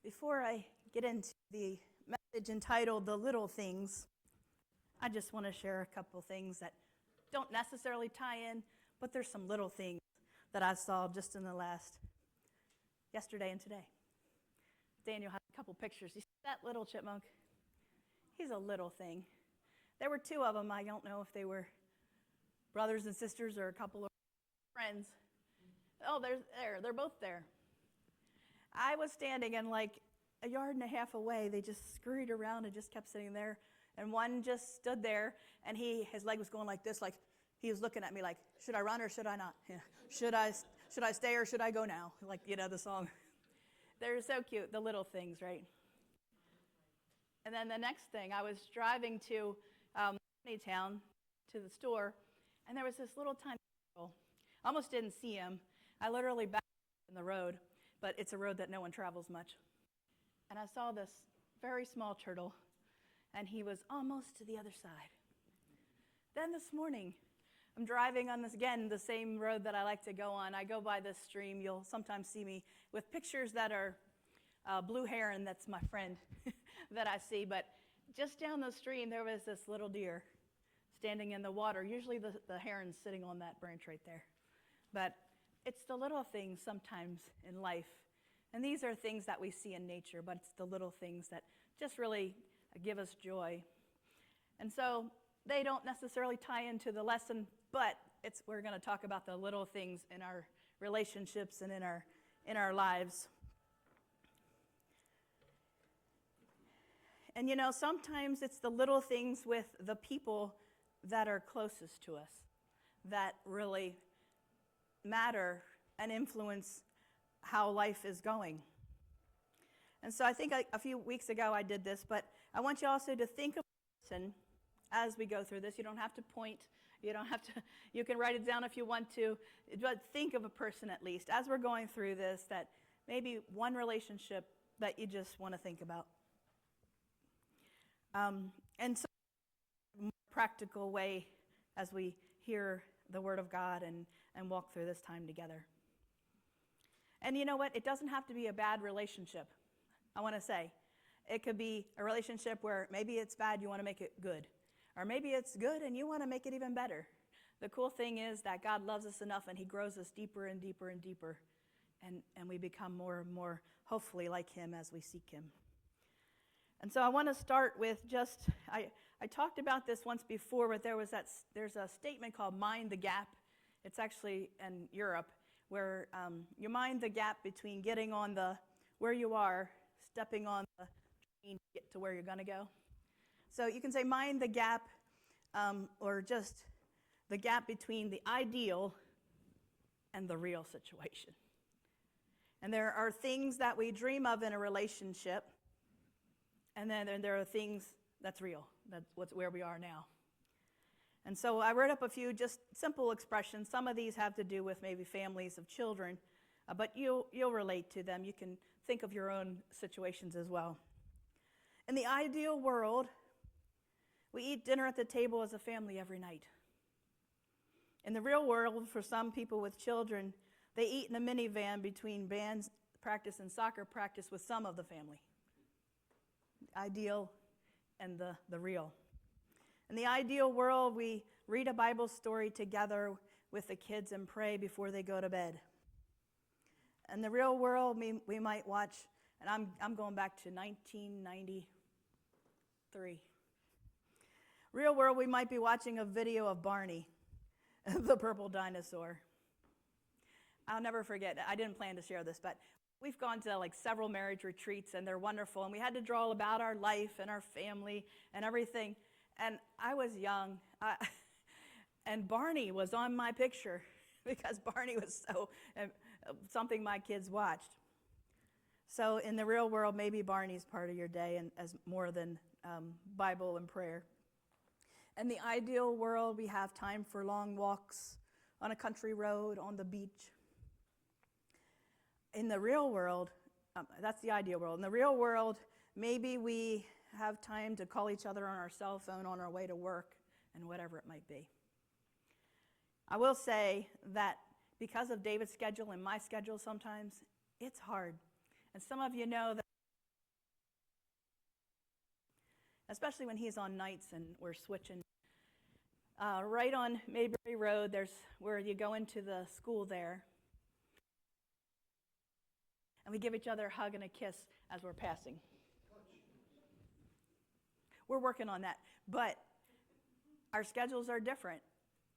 Before I get into the message entitled The Little Things, I just want to share a couple things that don't necessarily tie in, but there's some little things that I saw just in the last yesterday and today. Daniel has a couple pictures. You see that little chipmunk? He's a little thing. There were two of them. I don't know if they were brothers and sisters or a couple of friends. Oh, they're both there. I was standing and like a yard and a half away, they just scurried around and just kept sitting there. And one just stood there, and his leg was going like this, like he was looking at me like, should I run or should I not? Yeah. Should I stay or should I go now? Like, the song. They're so cute, the little things, right? And then the next thing, I was driving to Town to the store, and there was this little tiny girl. I almost didn't see him. I literally backed in the road, but it's a road that no one travels much. And I saw this very small turtle, and he was almost to the other side. Then this morning, I'm driving on this, again, the same road that I like to go on. I go by this stream. You'll sometimes see me with pictures that are blue heron. That's my friend that I see. But just down the stream, there was this little deer standing in the water. Usually the heron's sitting on that branch right there. But it's the little things sometimes in life. And these are things that we see in nature, but it's the little things that just really give us joy. And so they don't necessarily tie into the lesson, but we're going to talk about the little things in our relationships and in our lives. And sometimes it's the little things with the people that are closest to us that really matter and influence how life is going. And so I think a few weeks ago I did this, but I want you also to think of a person as we go through this. You don't have to point. You can write it down if you want to, but think of a person at least as we're going through this, that maybe one relationship that you just want to think about. And so a more practical way as we hear the Word of God and walk through this time together. And you know what? It doesn't have to be a bad relationship, I want to say. It could be a relationship where maybe it's bad, you want to make it good. Or maybe it's good and you want to make it even better. The cool thing is that God loves us enough and He grows us deeper and deeper and deeper. And we become more and more, hopefully, like Him as we seek Him. And so I want to start with I talked about this once before, but there's a statement called mind the gap. It's actually in Europe, where you mind the gap between getting on where you are, stepping on the train to get to where you're going to go. So you can say mind the gap, or just the gap between the ideal and the real situation. And there are things that we dream of in a relationship, and then there are things that's real. That's where we are now. And so I wrote up a few just simple expressions. Some of these have to do with maybe families of children, but you'll relate to them. You can think of your own situations as well. In the ideal world, we eat dinner at the table as a family every night. In the real world, for some people with children, they eat in a minivan between band practice and soccer practice with some of the family. Ideal and the real. In the ideal world, we read a Bible story together with the kids and pray before they go to bed. In the real world, we might watch, and I'm going back to 1993. Real world, we might be watching a video of Barney, the purple dinosaur. I'll never forget, I didn't plan to share this, but we've gone to like several marriage retreats, and they're wonderful, and we had to draw about our life and our family and everything. And I was young, and Barney was on my picture because Barney was something my kids watched. So in the real world, maybe Barney's part of your day and as more than Bible and prayer. In the ideal world, we have time for long walks on a country road, on the beach. In the real world, that's the ideal world. In the real world, maybe we have time to call each other on our cell phone on our way to work and whatever it might be. I will say that because of David's schedule and my schedule sometimes, it's hard. And some of you know that especially when he's on nights and we're switching. Right on Mayberry Road, there's where you go into the school there. And we give each other a hug and a kiss as we're passing. We're working on that. But our schedules are different.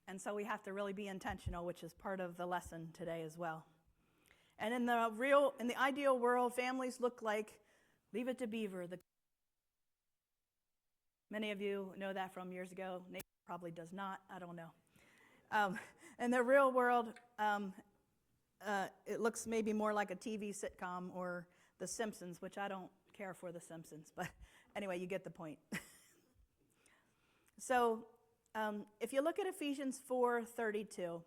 And so we have to really be intentional, which is part of the lesson today as well. And in the ideal world, families look like Leave It to Beaver. Many of you know that from years ago. Nate probably does not. I don't know. In the real world, it looks maybe more like a TV sitcom or The Simpsons, which I don't care for The Simpsons. But anyway, you get the point. So if you look at Ephesians 4:32,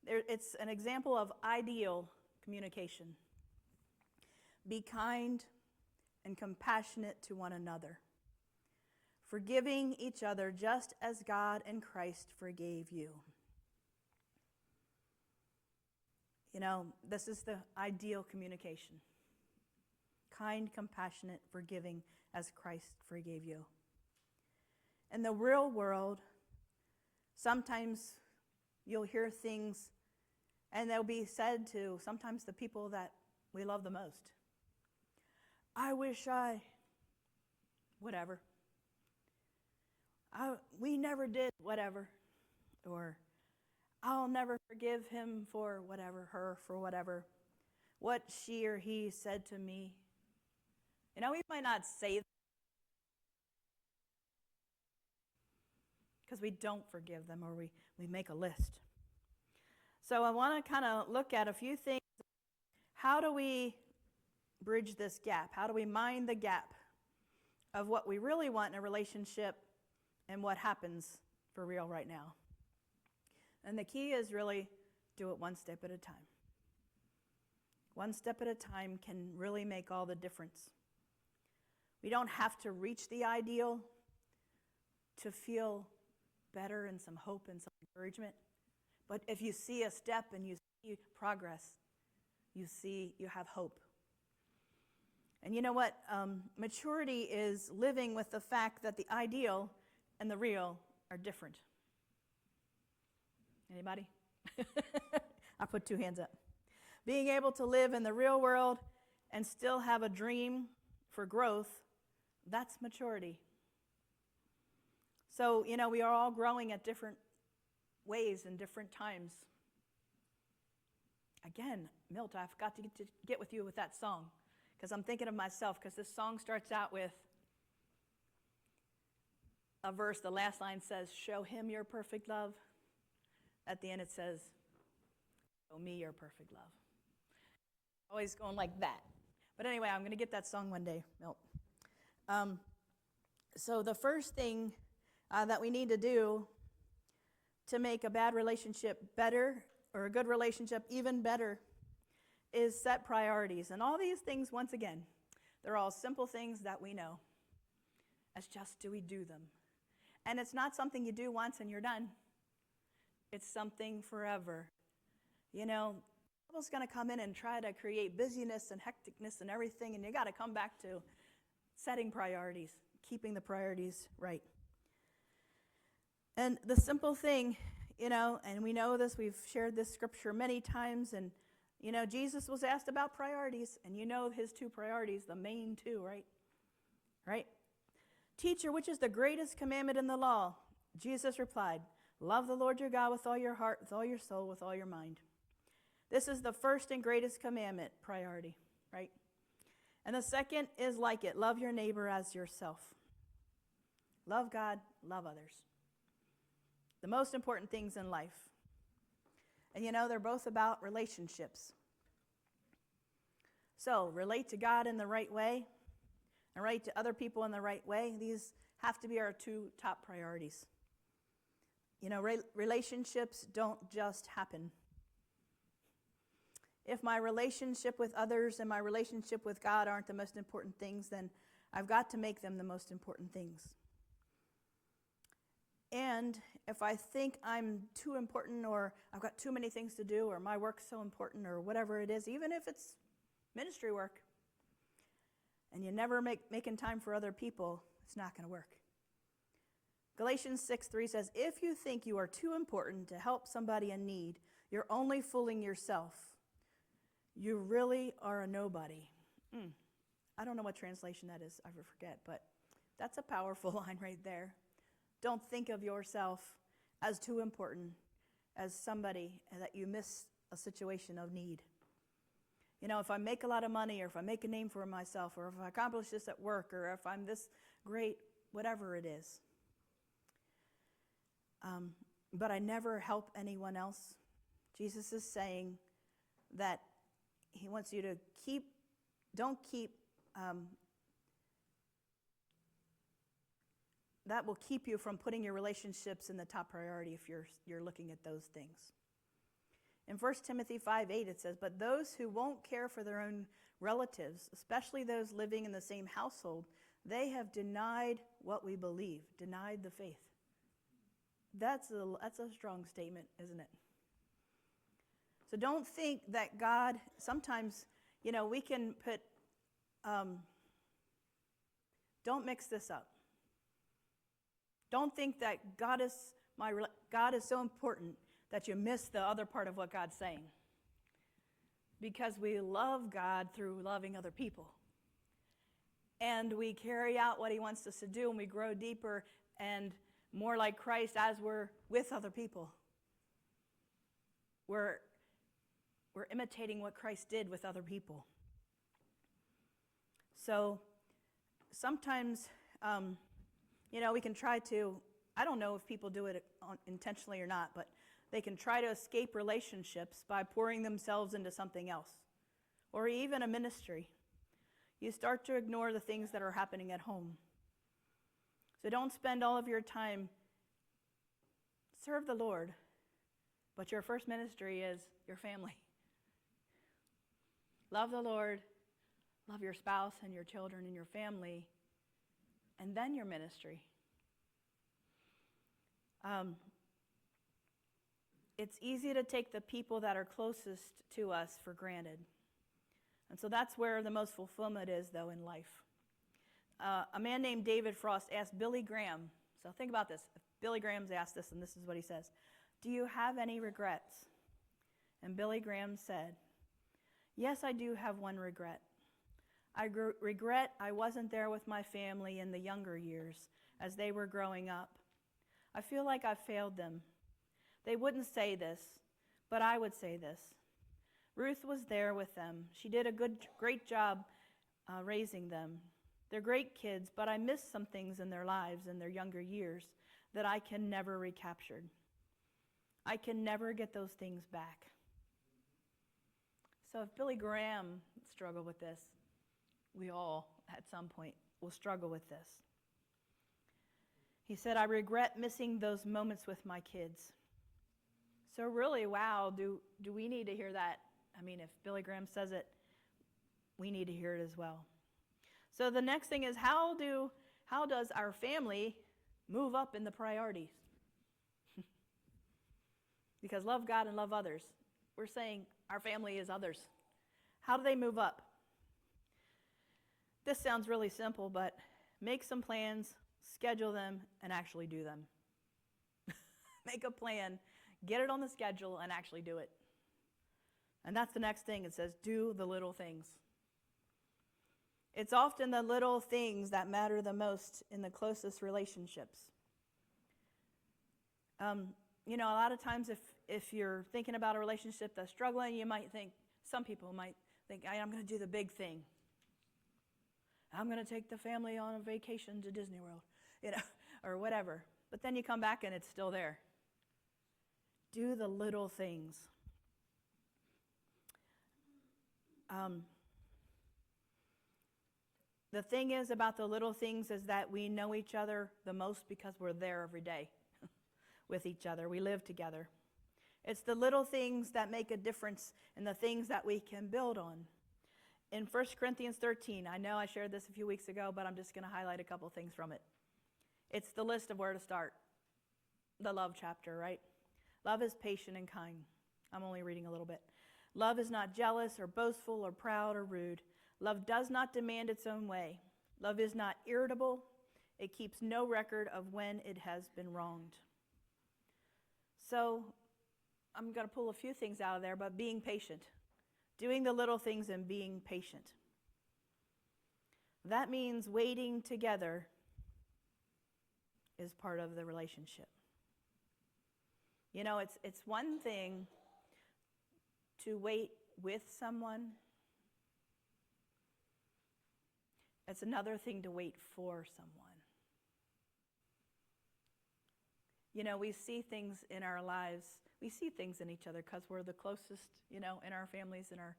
it's an example of ideal communication. Be kind and compassionate to one another, forgiving each other just as God and Christ forgave you. You know, this is the ideal communication. Kind, compassionate, forgiving as Christ forgave you. In the real world, sometimes you'll hear things and they'll be said to sometimes the people that we love the most. I wish whatever. We never did whatever. Or I'll never forgive him for whatever, her for whatever. What she or he said to me. You know, we might not say that because we don't forgive them or we make a list. So I want to kind of look at a few things. How do we bridge this gap? How do we mind the gap of what we really want in a relationship and what happens for real right now? And the key is really do it one step at a time. One step at a time can really make all the difference. We don't have to reach the ideal to feel better and some hope and some encouragement. But if you see a step and you see progress, you have hope. And you know what? Maturity is living with the fact that the ideal and the real are different. Anybody? I put 2 hands up. Being able to live in the real world and still have a dream for growth, that's maturity. So, you know, we are all growing at different ways and different times. Again, Milt, I forgot to get with you with that song because I'm thinking of myself because this song starts out with a verse. The last line says, show him your perfect love. At the end it says, show me your perfect love. Always going like that. But anyway, I'm going to get that song one day, Milt. So the first thing that we need to do to make a bad relationship better or a good relationship even better is set priorities. And all these things, once again, they're all simple things that we know. It's just, do we do them? And it's not something you do once and you're done. It's something forever. You know, the devil's going to come in and try to create busyness and hecticness and everything, and you got to come back to setting priorities, keeping the priorities right. And the simple thing, you know, and we know this, we've shared this scripture many times, and, you know, Jesus was asked about priorities, and you know his 2 priorities, the main 2, right? Right? Teacher, which is the greatest commandment in the law? Jesus replied, love the Lord your God with all your heart, with all your soul, with all your mind. This is the first and greatest commandment, priority, right? And the second is like it, love your neighbor as yourself. Love God, love others. The most important things in life. And you know, they're both about relationships. So, relate to God in the right way and relate to other people in the right way. These have to be our 2 top priorities. You know, relationships don't just happen. If my relationship with others and my relationship with God aren't the most important things, then I've got to make them the most important things. And if I think I'm too important or I've got too many things to do or my work's so important or whatever it is, even if it's ministry work, and you never making time for other people, It's not going to work. Galatians 6:3 says, if you think you are too important to help somebody in need, you're only fooling yourself. You really are a nobody. I don't know what translation that is. I forget, but that's a powerful line right there. Don't think of yourself as too important, as somebody that you miss a situation of need. You know, if I make a lot of money, or if I make a name for myself, or if I accomplish this at work, or if I'm this great, whatever it is. But I never help anyone else. Jesus is saying that he wants you to that will keep you from putting your relationships in the top priority if you're looking at those things. In 1 Timothy 5:8 it says, but those who won't care for their own relatives, especially those living in the same household, they have denied what we believe, denied the faith. That's a strong statement, isn't it? So don't think that God, sometimes, we can put, don't mix this up. Don't think that God is so important that you miss the other part of what God's saying. Because we love God through loving other people. And we carry out what he wants us to do, and we grow deeper and more like Christ as we're with other people. We're imitating what Christ did with other people. So sometimes, we can try to, I don't know if people do it intentionally or not, but they can try to escape relationships by pouring themselves into something else, or even a ministry. You start to ignore the things that are happening at home. So don't spend all of your time, serve the Lord, but your first ministry is your family. Love the Lord, love your spouse and your children and your family, and then your ministry. It's easy to take the people that are closest to us for granted. And so that's where the most fulfillment is, though, in life. A man named David Frost asked Billy Graham, so think about this. If Billy Graham's asked this, and this is what he says, do you have any regrets? And Billy Graham said, yes, I do have one regret. I regret I wasn't there with my family in the younger years as they were growing up. I feel like I failed them. They wouldn't say this, but I would say this. Ruth was there with them. She did a great job raising them. They're great kids, but I missed some things in their lives in their younger years that I can never recapture. I can never get those things back. So if Billy Graham struggled with this, we all, at some point, will struggle with this. He said, I regret missing those moments with my kids. So really, wow, do we need to hear that? I mean, if Billy Graham says it, we need to hear it as well. So the next thing is, how does our family move up in the priorities? Because love God and love others. We're saying our family is others. How do they move up? This sounds really simple, but make some plans, schedule them, and actually do them. Make a plan, get it on the schedule, and actually do it. And that's the next thing. It says, do the little things. It's often the little things that matter the most in the closest relationships. A lot of times if you're thinking about a relationship that's struggling, some people might think, I'm going to do the big thing. I'm going to take the family on a vacation to Disney World, or whatever. But then you come back and it's still there. Do the little things. The thing is about the little things is that we know each other the most because we're there every day with each other. We live together. It's the little things that make a difference and the things that we can build on. In 1 Corinthians 13, I know I shared this a few weeks ago, but I'm just going to highlight a couple things from it. It's the list of where to start. The love chapter, right? Love is patient and kind. I'm only reading a little bit. Love is not jealous or boastful or proud or rude. Love does not demand its own way. Love is not irritable. It keeps no record of when it has been wronged. So I'm going to pull a few things out of there, but being patient. Doing the little things and being patient. That means waiting together is part of the relationship. You know, it's one thing to wait with someone. It's another thing to wait for someone. You know, we see things in our lives. We see things in each other because we're the closest, you know, in our families, in our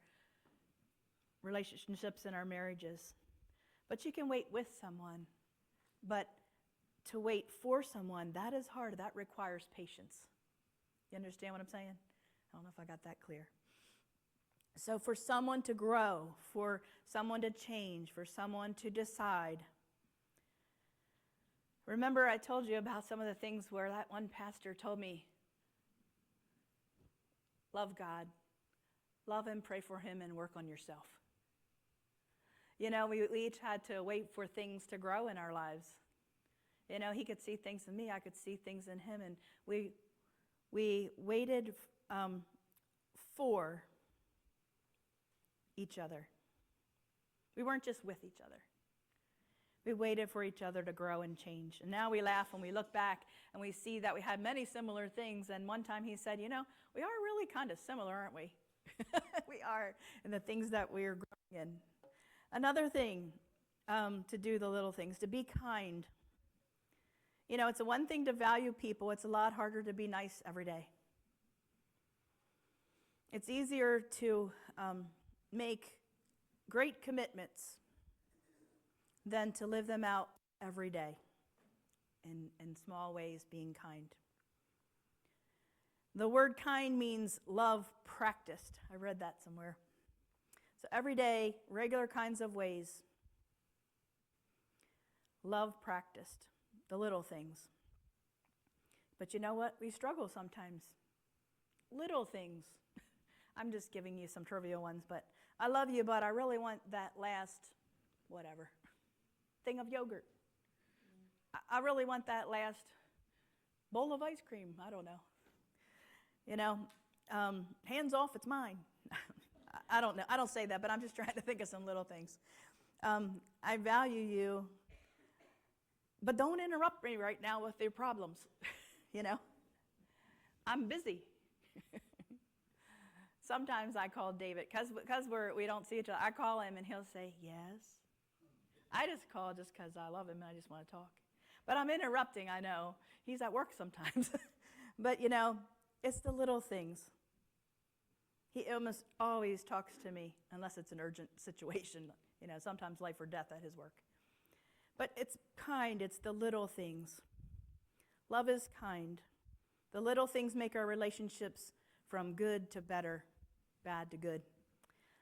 relationships, in our marriages. But you can wait with someone. But to wait for someone, that is hard. That requires patience. You understand what I'm saying? I don't know if I got that clear. So for someone to grow, for someone to change, for someone to decide. Remember I told you about some of the things where that one pastor told me, love God, love Him, pray for Him, and work on yourself. You know, we each had to wait for things to grow in our lives. You know, he could see things in me, I could see things in him, and we waited for each other. We weren't just with each other. We waited for each other to grow and change. And now we laugh when we look back and we see that we had many similar things. And one time he said, you know, we are really kind of similar, aren't we? We are in the things that we are growing in. Another thing, to do the little things, to be kind. You know, it's a one thing to value people. It's a lot harder to be nice every day. It's easier to make great commitments than to live them out every day in small ways, being kind. The word kind means love practiced. I read that somewhere. So every day, regular kinds of ways. Love practiced. The little things. But you know what? We struggle sometimes. Little things. I'm just giving you some trivial ones, but I love you, but I really want that last whatever thing of yogurt. I really want that last bowl of ice cream. I don't know. You know, hands off, it's mine. I don't know. I don't say that, but I'm just trying to think of some little things. I value you, but don't interrupt me right now with your problems. You know, I'm busy. Sometimes I call David, because we don't see each other. I call him and he'll say, yes. I just call just because I love him and I just want to talk. But I'm interrupting, I know. He's at work sometimes. But, you know, it's the little things. He almost always talks to me, unless it's an urgent situation. You know, sometimes life or death at his work. But it's kind. It's the little things. Love is kind. The little things make our relationships from good to better, bad to good.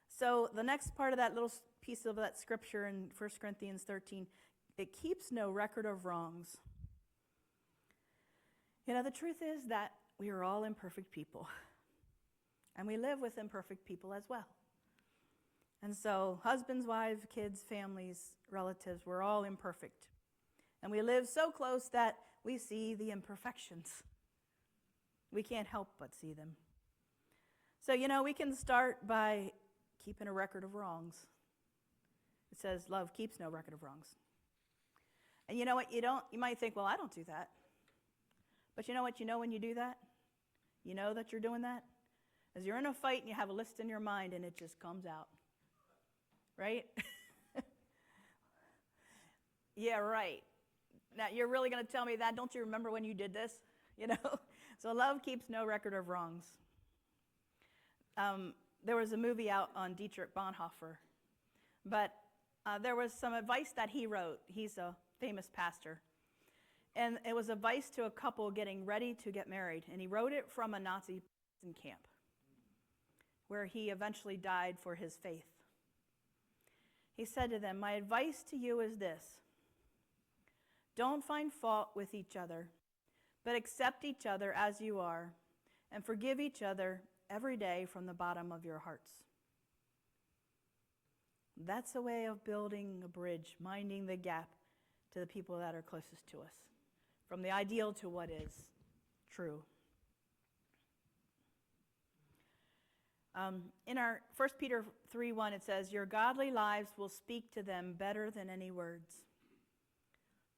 So the next part of that little piece of that scripture in 1 Corinthians 13, it keeps no record of wrongs. You know, the truth is that we are all imperfect people. And we live with imperfect people as well. And so husbands, wives, kids, families, relatives, we're all imperfect. And we live so close that we see the imperfections. We can't help but see them. So, you know, we can start by keeping a record of wrongs. It says love keeps no record of wrongs. And you know what? You might think, well, I don't do that. But you know what? You know when you do that? You know that you're doing that? As you're in a fight and you have a list in your mind and it just comes out. Right? Yeah, right. Now, you're really going to tell me that? Don't you remember when you did this? You know? So love keeps no record of wrongs. There was a movie out on Dietrich Bonhoeffer. But there was some advice that he wrote. He's a famous pastor. And it was advice to a couple getting ready to get married. And he wrote it from a Nazi prison camp where he eventually died for his faith. He said to them, my advice to you is this. Don't find fault with each other, but accept each other as you are and forgive each other every day from the bottom of your hearts. That's a way of building a bridge, minding the gap, to the people that are closest to us, from the ideal to what is true. In our 1 Peter 3:1, it says, "Your godly lives will speak to them better than any words."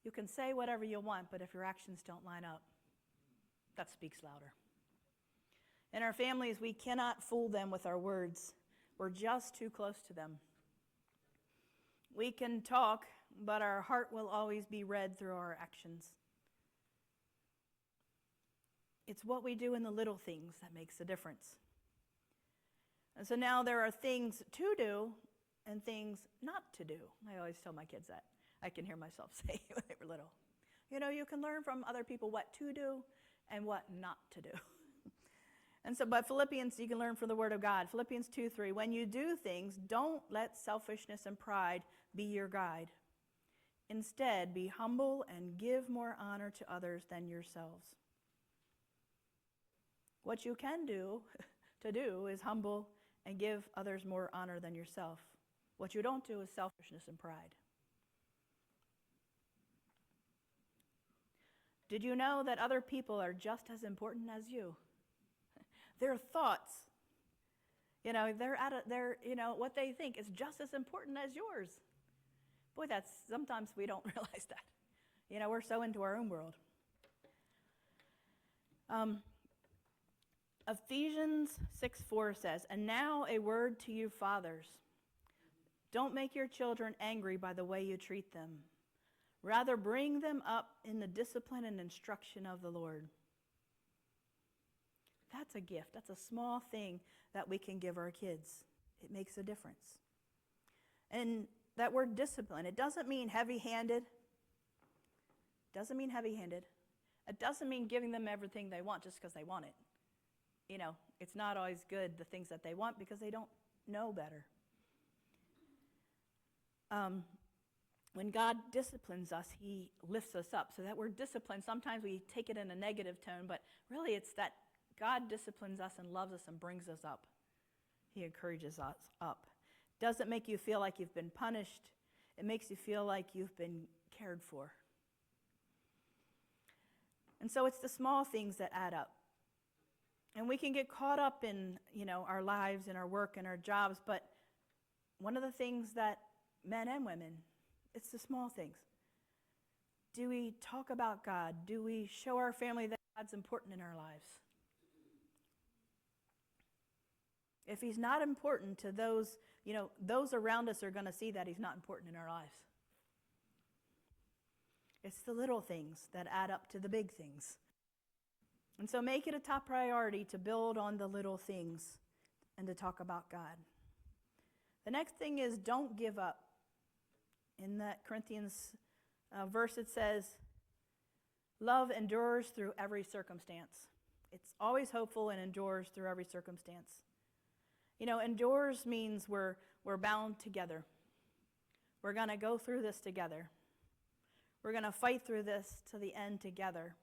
You can say whatever you want, but if your actions don't line up, that speaks louder. In our families, we cannot fool them with our words. We're just too close to them. We can talk, but our heart will always be read through our actions. It's what we do in the little things that makes a difference. And so now there are things to do and things not to do. I always tell my kids that. I can hear myself say when they were little. You know, you can learn from other people what to do and what not to do. And so, but Philippians, you can learn from the Word of God. Philippians 2:3, "When you do things, don't let selfishness and pride be your guide. Instead, be humble and give more honor to others than yourselves." What you can do is humble and give others more honor than yourself. What you don't do is selfishness and pride. Did you know that other people are just as important as you? Their thoughts, what they think is just as important as yours. Boy, sometimes we don't realize that. We're so into our own world. Ephesians 6:4 says, "And now a word to you fathers. Don't make your children angry by the way you treat them. Rather, bring them up in the discipline and instruction of the Lord." That's a gift. That's a small thing that we can give our kids. It makes a difference. And that word discipline, it doesn't mean heavy-handed. It doesn't mean giving them everything they want just because they want it. It's not always good, the things that they want, because they don't know better. When God disciplines us, he lifts us up. So that word discipline, sometimes we take it in a negative tone, but really it's that God disciplines us and loves us and brings us up. He encourages us up. Doesn't make you feel like you've been punished. It makes you feel like you've been cared for. And so it's the small things that add up. And we can get caught up in, our lives and our work and our jobs, but one of the things that men and women, it's the small things. Do we talk about God? Do we show our family that God's important in our lives? If he's not important to those, those around us are going to see that he's not important in our lives. It's the little things that add up to the big things. And so make it a top priority to build on the little things and to talk about God. The next thing is don't give up. In that Corinthians verse, it says, "Love endures through every circumstance." It's always hopeful and endures through every circumstance. Endures means we're bound together. We're going to go through this together. We're going to fight through this to the end together.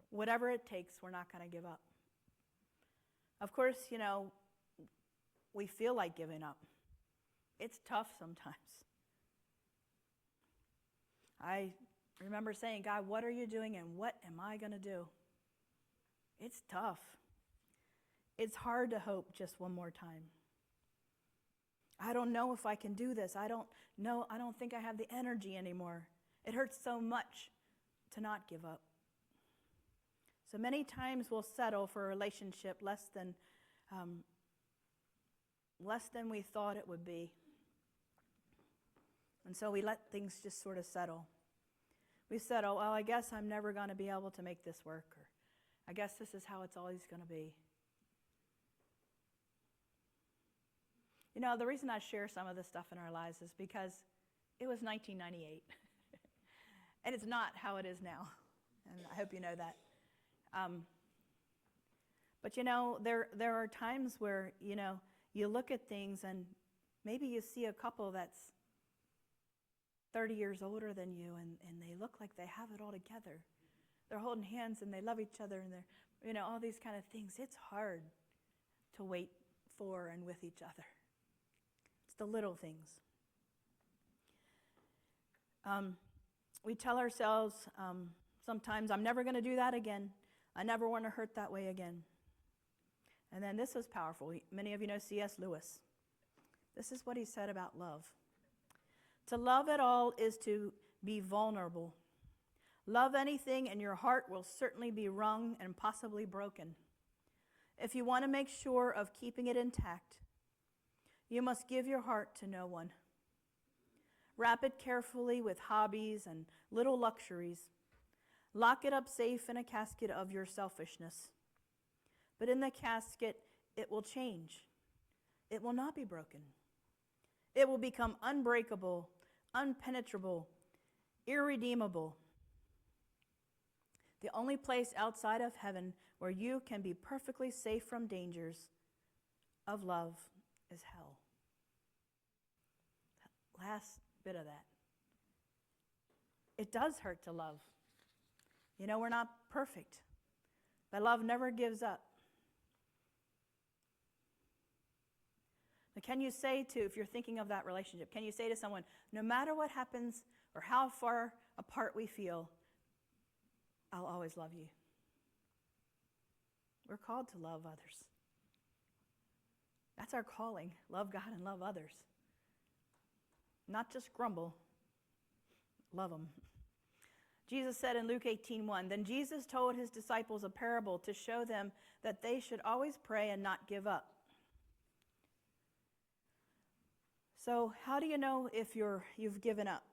Whatever it takes, we're not going to give up. Of course, we feel like giving up. It's tough sometimes. I remember saying, "God, what are you doing and what am I going to do?" It's tough. It's hard to hope just one more time. I don't know if I can do this. I don't think I have the energy anymore. It hurts so much to not give up. So many times we'll settle for a relationship less than we thought it would be. And so we let things just sort of settle. We settle, well, I guess I'm never going to be able to make this work, or I guess this is how it's always going to be. The reason I share some of this stuff in our lives is because it was 1998. And it's not how it is now. And I hope you know that. But there are times where, you look at things and maybe you see a couple that's 30 years older than you, and they look like they have it all together. They're holding hands and they love each other, and they're, all these kind of things. It's hard to wait for and with each other. It's the little things. We tell ourselves sometimes, I'm never going to do that again. I never want to hurt that way again. And then this is powerful. Many of you know C.S. Lewis. This is what he said about love. To love at all is to be vulnerable. Love anything and your heart will certainly be wrung and possibly broken. If you want to make sure of keeping it intact, you must give your heart to no one. Wrap it carefully with hobbies and little luxuries. Lock it up safe in a casket of your selfishness. But in the casket, it will change. It will not be broken. It will become unbreakable, unpenetrable, irredeemable. The only place outside of heaven where you can be perfectly safe from dangers of love is hell. That last bit of that. It does hurt to love. You know, we're not perfect, but love never gives up. But can you say to, if you're thinking of that relationship, can you say to someone, no matter what happens or how far apart we feel, I'll always love you? We're called to love others. That's our calling. Love God and love others. Not just grumble. Love them. Jesus said in Luke 18:1, then Jesus told his disciples a parable to show them that they should always pray and not give up. So how do you know if you've given up?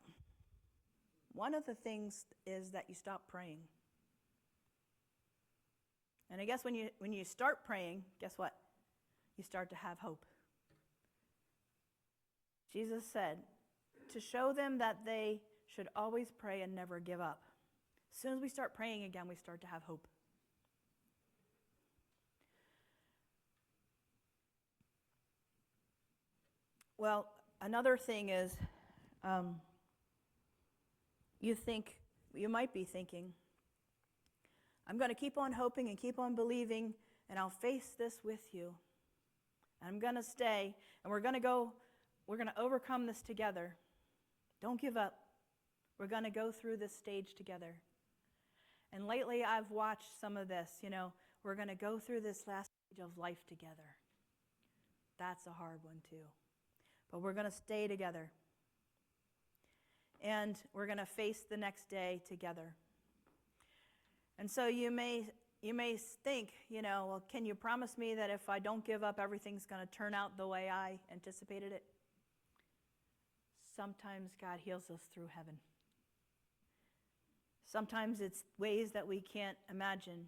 One of the things is that you stop praying. And I guess when you start praying, guess what? You start to have hope. Jesus said to show them that they should always pray and never give up. As soon as we start praying again, we start to have hope. Well, another thing is, you might be thinking, I'm going to keep on hoping and keep on believing, and I'll face this with you. I'm going to stay, and we're going to overcome this together. Don't give up. We're going to go through this stage together. And lately I've watched some of this, we're going to go through this last stage of life together. That's a hard one too. But we're going to stay together. And we're going to face the next day together. And so you may think, well, can you promise me that if I don't give up, everything's going to turn out the way I anticipated it? Sometimes God heals us through heaven. Sometimes it's ways that we can't imagine.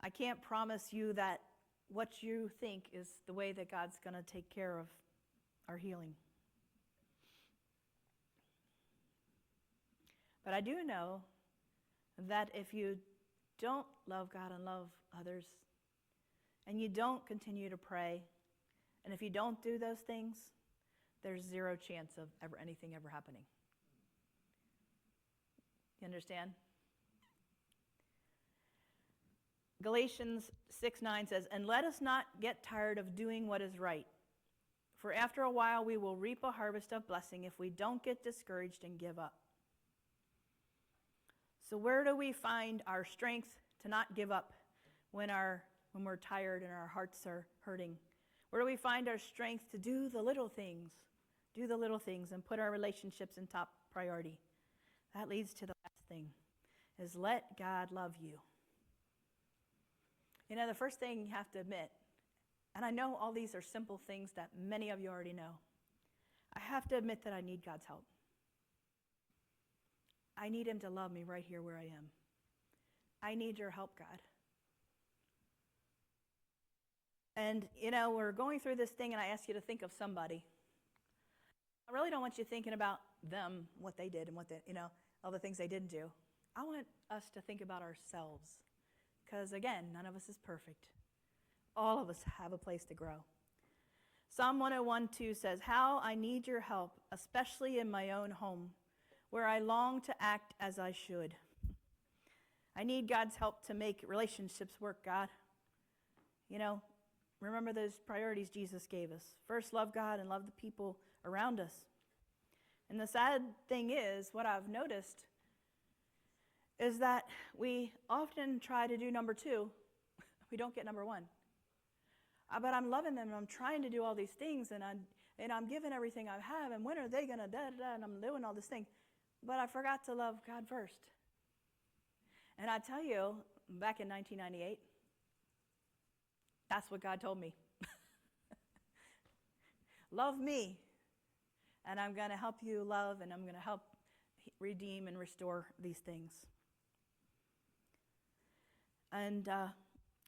I can't promise you that what you think is the way that God's going to take care of our healing. But I do know that if you don't love God and love others, and you don't continue to pray, and if you don't do those things, there's zero chance of anything ever happening. You understand? Galatians 6:9 says, and let us not get tired of doing what is right, for after a while we will reap a harvest of blessing if we don't get discouraged and give up. So where do we find our strength to not give up when we're tired and our hearts are hurting? Where do we find our strength to do the little things? Do the little things and put our relationships in top priority. That leads to the last thing, is let God love you. The first thing you have to admit, and I know all these are simple things that many of you already know, I have to admit that I need God's help. I need him to love me right here where I am. I need your help, God. And, we're going through this thing, and I ask you to think of somebody. I really don't want you thinking about them, what they did, and all the things they didn't do. I want us to think about ourselves. Because, again, none of us is perfect. All of us have a place to grow. Psalm 101:2 says, how I need your help, especially in my own home, where I long to act as I should. I need God's help to make relationships work, God. Remember those priorities Jesus gave us. First, love God and love the people around us. And the sad thing is, what I've noticed is that we often try to do number 2. We don't get number 1. But I'm loving them, and I'm trying to do all these things, and I'm giving everything I have, and when are they going to da-da-da, and I'm doing all this thing. But I forgot to love God first. And I tell you, back in 1998, that's what God told me. Love me, and I'm going to help you love, and I'm going to help redeem and restore these things. And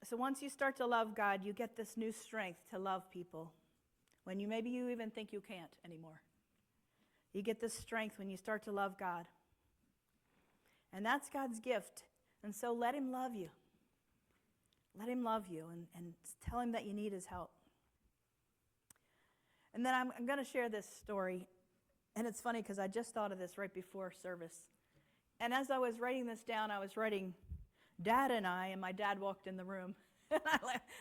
so once you start to love God, you get this new strength to love people when maybe you even think you can't anymore. You get this strength when you start to love God. And that's God's gift. And so let him love you. Let him love you and tell him that you need his help. And then I'm going to share this story. And it's funny because I just thought of this right before service. And as I was writing this down, I was writing Dad and my dad walked in the room. And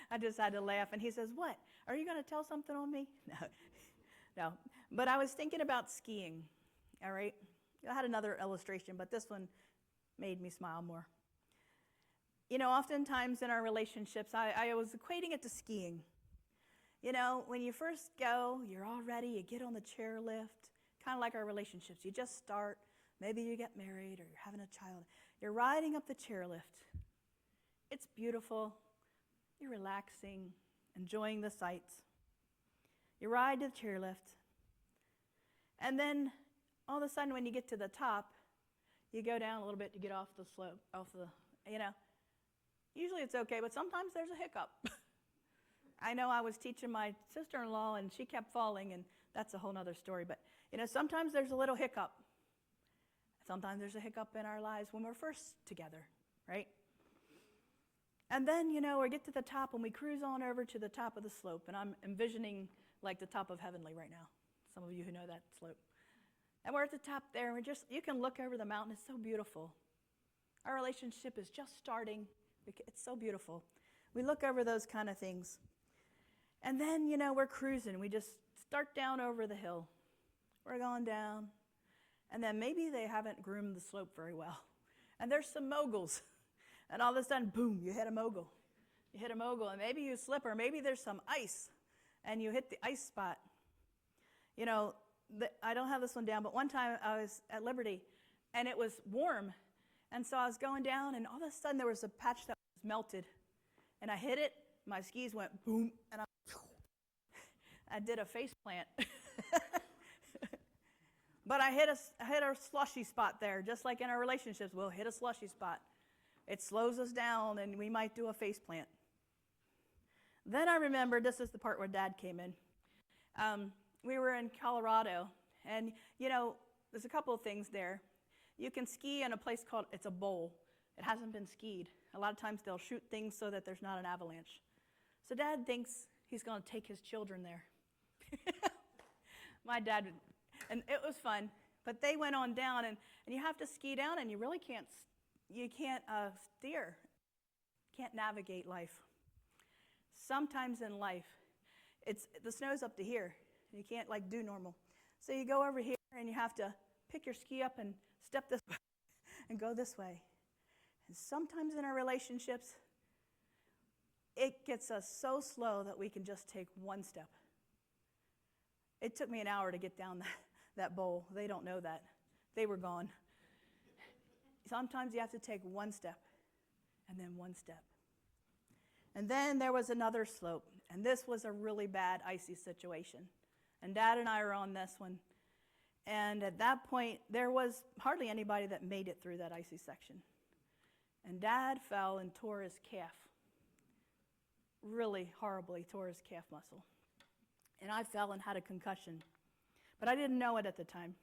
I just had to laugh. And he says, "What? Are you going to tell something on me?" No. But I was thinking about skiing, all right? I had another illustration, but this one made me smile more. You know, oftentimes in our relationships, I was equating it to skiing. You know, when you first go, you're all ready, you get on the chairlift, kind of like our relationships. You just start, maybe you get married or you're having a child. You're riding up the chairlift. It's beautiful. You're relaxing, enjoying the sights. You ride to the chairlift. And then all of a sudden when you get to the top, you go down a little bit to get off the slope, Usually it's okay, but sometimes there's a hiccup. I know I was teaching my sister-in-law, and she kept falling, and that's a whole other story. But, sometimes there's a little hiccup. Sometimes there's a hiccup in our lives when we're first together, right? And then, we get to the top, and we cruise on over to the top of the slope. And I'm envisioning, like, the top of Heavenly right now. Some of you who know that slope. And we're at the top there, and you can look over the mountain. It's so beautiful. Our relationship is just starting. It's so beautiful. We look over those kind of things. And then, we're cruising. We just start down over the hill. We're going down. And then maybe they haven't groomed the slope very well. And there's some moguls. And all of a sudden, boom, you hit a mogul. You hit a mogul, and maybe you slip, or maybe there's some ice, and you hit the ice spot. I don't have this one down, but one time I was at Liberty, and it was warm. And so I was going down, and all of a sudden there was a patch that was melted. And I hit it, my skis went boom, and I did a face plant. But I hit a slushy spot there, just like in our relationships. We'll hit a slushy spot. It slows us down, and we might do a face plant. Then I remembered, this is the part where Dad came in. We were in Colorado, and, there's a couple of things there. You can ski in a place called, it's a bowl. It hasn't been skied. A lot of times they'll shoot things so that there's not an avalanche. So Dad thinks he's going to take his children there. My dad, and it was fun, but they went on down, and you have to ski down, and you really can't steer, can't navigate life. Sometimes in life, the snow's up to here, and you can't do normal. So you go over here, and you have to pick your ski up and step this way and go this way. And sometimes in our relationships, it gets us so slow that we can just take one step. It took me an hour to get down that bowl. They don't know that. They were gone. Sometimes you have to take one step, and then one step. And then there was another slope, and this was a really bad icy situation. And Dad and I were on this one. And at that point, there was hardly anybody that made it through that icy section. And Dad fell and tore his calf. Really horribly tore his calf muscle. And I fell and had a concussion. But I didn't know it at the time.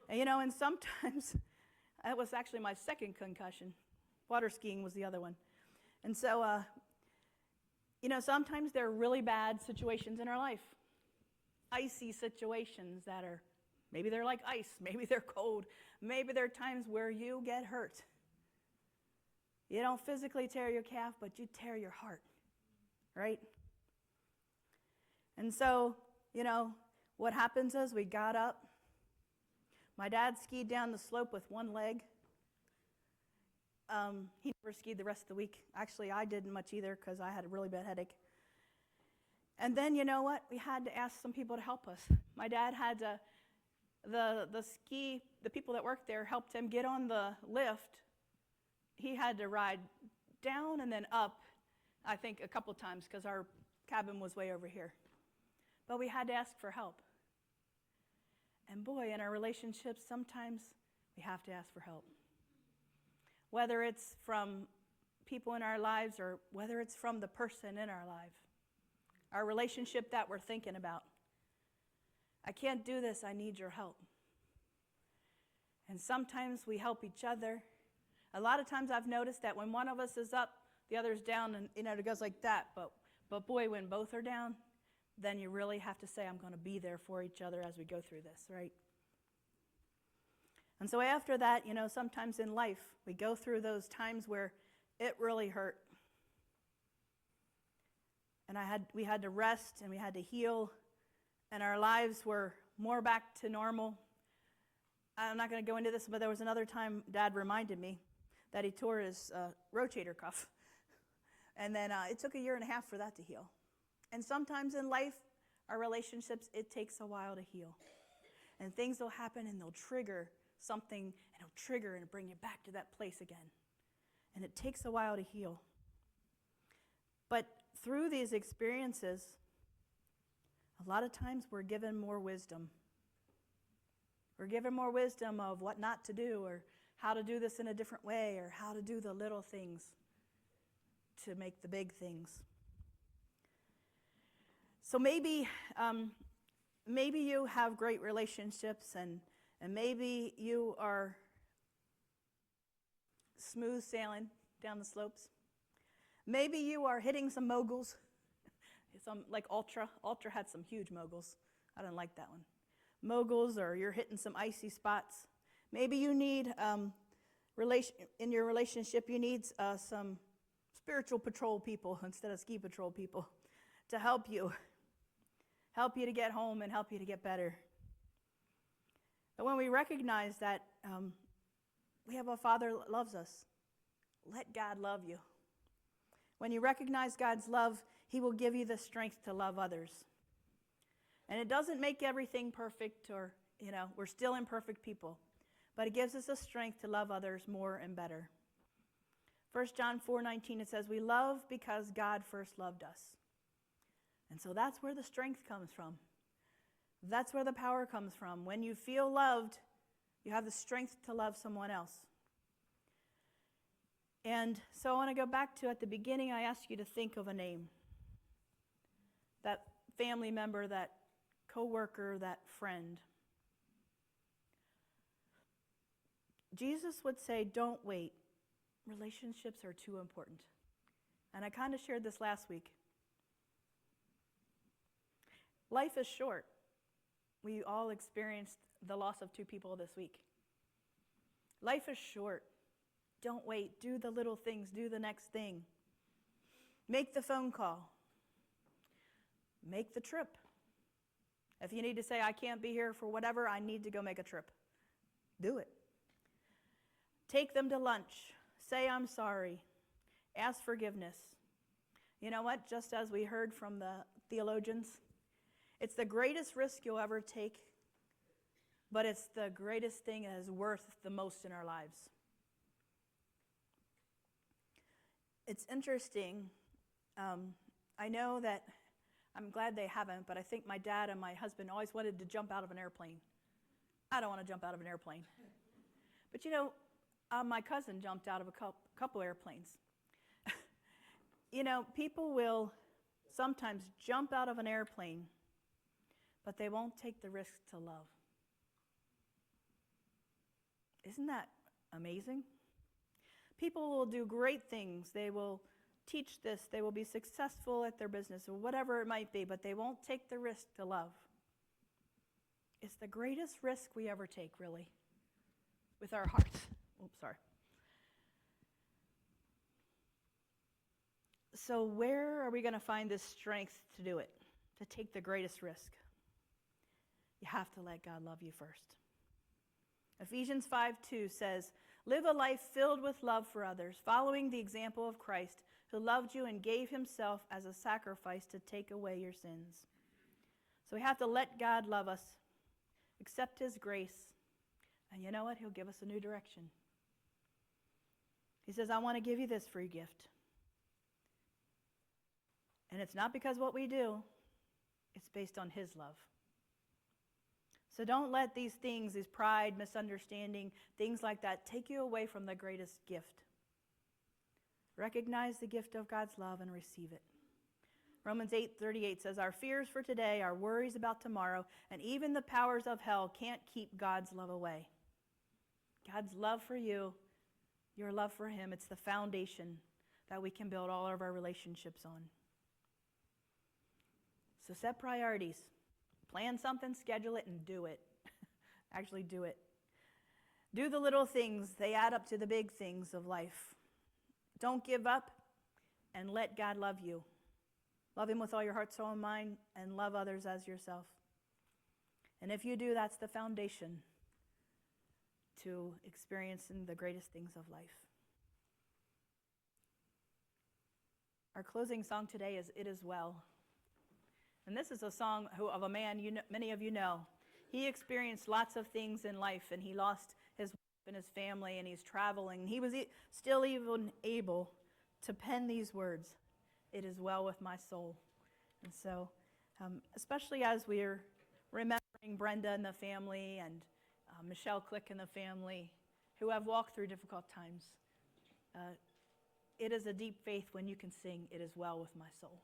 And sometimes, that was actually my second concussion. Water skiing was the other one. And so, sometimes there are really bad situations in our life. Icy situations that are, maybe they're like ice, maybe they're cold, maybe there are times where you get hurt. You don't physically tear your calf, but you tear your heart, right? And so, what happens is we got up, My dad skied down the slope with one leg. He never skied the rest of the week. Actually, I didn't much either because I had a really bad headache. And then, you know what? We had to ask some people to help us. My dad had to, the people that worked there helped him get on the lift. He had to ride down and then up, I think, a couple times because our cabin was way over here. But we had to ask for help. And boy, in our relationships, sometimes we have to ask for help. Whether it's from people in our lives or whether it's from the person in our life. Our relationship that we're thinking about. I can't do this, I need your help. And sometimes we help each other. A lot of times I've noticed that when one of us is up, the other's down, and it goes like that. But boy, when both are down, then you really have to say, I'm going to be there for each other as we go through this, right? And so after that, sometimes in life, we go through those times where it really hurt. And we had to rest and we had to heal, and our lives were more back to normal. I'm not going to go into this, but there was another time Dad reminded me that he tore his rotator cuff. And then it took 1.5 years for that to heal. And sometimes in life, our relationships, it takes a while to heal. And things will happen and they'll trigger something, and it'll trigger and bring you back to that place again. And it takes a while to heal. But through these experiences, a lot of times we're given more wisdom. We're given more wisdom of what not to do, or how to do this in a different way, or how to do the little things to make the big things. So maybe you have great relationships, and maybe you are smooth sailing down the slopes. Maybe you are hitting some moguls, some like Ultra. Ultra had some huge moguls. I didn't like that one. Moguls, or you're hitting some icy spots. Maybe you need, in your relationship, you need some spiritual patrol people instead of ski patrol people to help you to get home and help you to get better. But when we recognize that we have a Father that loves us, let God love you. When you recognize God's love, He will give you the strength to love others. And it doesn't make everything perfect, or, we're still imperfect people. But it gives us the strength to love others more and better. 1 John 4:19, it says, we love because God first loved us. And so that's where the strength comes from. That's where the power comes from. When you feel loved, you have the strength to love someone else. And so I want to go back to, at the beginning, I asked you to think of a name. That family member, that coworker, that friend. Jesus would say, don't wait. Relationships are too important. And I kind of shared this last week. Life is short. We all experienced the loss of 2 people this week. Life is short. Don't wait. Do the little things. Do the next thing. Make the phone call. Make the trip. If you need to say, I can't be here for whatever, I need to go make a trip. Do it. Take them to lunch. Say, I'm sorry. Ask forgiveness. You know what? Just as we heard from the theologians, it's the greatest risk you'll ever take, but it's the greatest thing that is worth the most in our lives. It's interesting. I know that, I'm glad they haven't, but I think my dad and my husband always wanted to jump out of an airplane. I don't want to jump out of an airplane. But my cousin jumped out of a couple airplanes. People will sometimes jump out of an airplane, but they won't take the risk to love. Isn't that amazing? People will do great things. They will teach this. They will be successful at their business or whatever it might be, but they won't take the risk to love. It's the greatest risk we ever take, really, with our hearts. Oops, sorry. So where are we going to find this strength to do it, to take the greatest risk? You have to let God love you first. Ephesians 5:2 says, "Live a life filled with love for others, following the example of Christ, who loved you and gave himself as a sacrifice to take away your sins." So we have to let God love us, accept his grace, and you know what? He'll give us a new direction. He says, "I want to give you this free gift." And it's not because what we do, it's based on his love. So don't let these things, these pride, misunderstanding, things like that, take you away from the greatest gift. Recognize the gift of God's love and receive it. Romans 8:38 says, "Our fears for today, our worries about tomorrow, and even the powers of hell can't keep God's love away." God's love for you, your love for him, it's the foundation that we can build all of our relationships on. So set priorities. Plan something, schedule it, and do it. Actually do it. Do the little things. They add up to the big things of life. Don't give up, and let God love you. Love him with all your heart, soul, and mind, and love others as yourself. And if you do, that's the foundation to experiencing the greatest things of life. Our closing song today is "It Is Well." And this is a song of a man many of you know. He experienced lots of things in life, and he lost his wife and his family, and he's traveling. He was still even able to pen these words, "It is well with my soul." And so, especially as we're remembering Brenda and the family and Michelle Click and the family who have walked through difficult times, it is a deep faith when you can sing, "It is well with my soul."